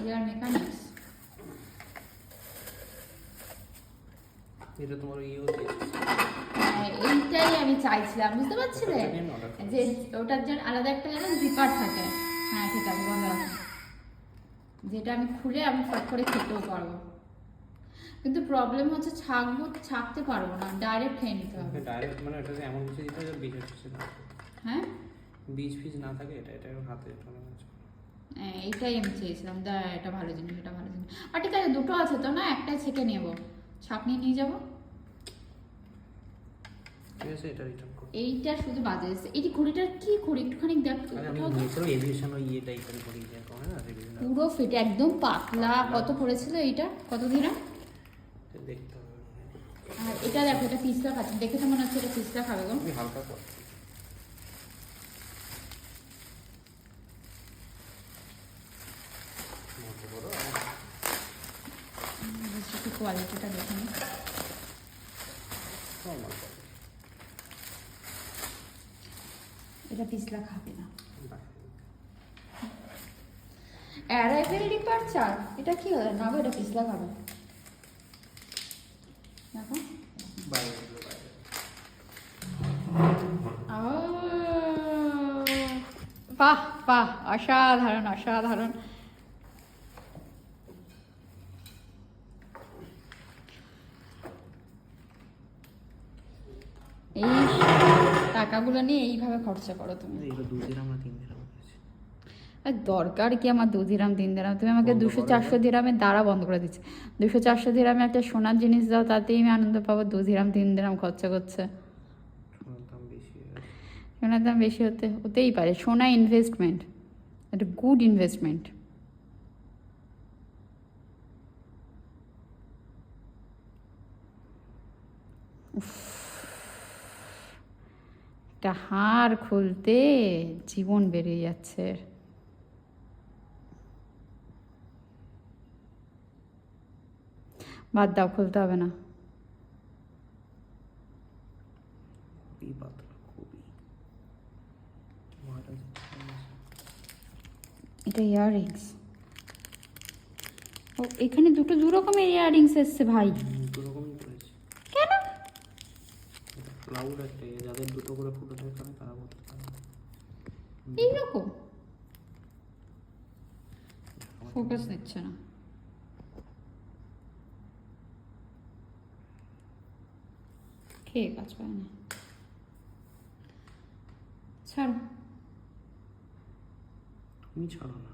ইয়ার mechanics. এটা তোমার ইও এইটাই আমি চাইছিলাম, বুঝতে পারছিলে যে ওটার জন্য আলাদা একটা যেন জিপার থাকে। হ্যাঁ ঠিক আছে, বন্ধ রাখো, যেটা আমি খুলে আমি ফট করে খেতেও পারবো। কিন্তু প্রবলেম হচ্ছে ছাকতে পারবো না, ডাইরেক্ট খেয়ে নিতে হবে। ডাইরেক্ট মানে এটাতে এমন কিছু দিতে হবে বীজ হচ্ছে না। হ্যাঁ বীজ ফিজ না থাকে, এটা হাতে এইটাই আমি চেয়েছিলাম। এটা ভালো জিনিস, এটা ভালো জিনিস। আর ঠিক আছে, দুটো আছে তো না, একটাই ছেঁকে নেবো, ছাঁকনি নিয়ে যাবো। ঠিক আছে, এটা রিটার্ন করো। এইটা শুধু বাজে এসেছে। এই ঘড়িটার কি ঘড়ি, একটুখানি দেখ। আমি নিচেও এভিয়েশন ওই ইয়ে টাইপের ঘড়ি দিয়ে করে না, পুরো ফেটে একদম পাতলা। কত পড়েছিল এইটা, কত দিরাম? দেখতে হবে। আর এটা দেখো, এটা পিস্তা খাচ্ছে, দেখে তো মনে হচ্ছে এটা পিস্তা খাবে গো। হালকা কর। একটু কোয়ালিটিটা দেখে নিই। এটা পিছলা খাবে না। অ্যারাইভেল ডিপারচার, এটা কি হয় না গো? এটা পিছলা খাবে। দেখো বাহ বাহ, অসাধারণ অসাধারণ। এই টাকাগুলো নিয়ে এইভাবে খরচা করো তুমি। আর দরকার কি আমার 2 দিরাম 3 দিরাম? তুমি আমাকে 200-400 দিরামের দ্বারা বন্ধ করে দিচ্ছে। 200-400 দিরামে একটা সোনার জিনিস দাও, তাতেই আমি আনন্দ পাবো। 2 দিরাম 3 দিরাম খরচা করছে। সোনার দাম বেশি হতেই পারে। সোনা ইনভেস্টমেন্ট, একটা গুড ইনভেস্টমেন্ট। একটা হাড় খুলতে জীবন বেরিয়ে যাচ্ছে। বাদ দাও, খুলতে হবে না। এটা ইয়াররিংস। ও এখানে দুটো দু রকমের ইয়াররিংস এসছে ভাই। কেন? যাদের দুটো করে ফুটো থাকে তারা বলতে পারে এইরকম ফোকাস নিচ্ছে না। খেয়ে কাজ পায় না, ছাড়ো। তুমি ছাড়ো না।